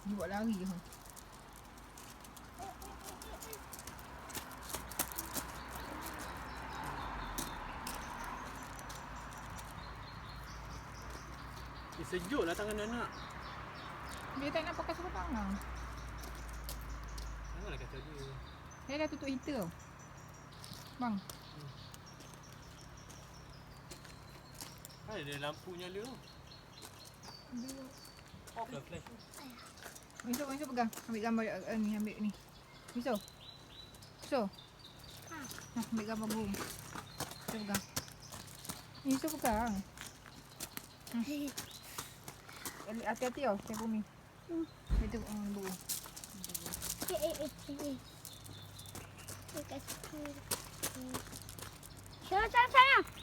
Dia buat lari je. Sejuk lah tangan anak. Dia tak nak pakai sarung tangan. Janganlah kata dia. Saya dah tutup heater. Bang. Ada lampu nyala tu. Off lah flash tu. Misal pegang. Ambil gambar ni, ambil ni. Misal. Ambil gambar burung. Misal pegang. Misal pegang. Hati-hati tau, saya bumi. Itu burung. Sana.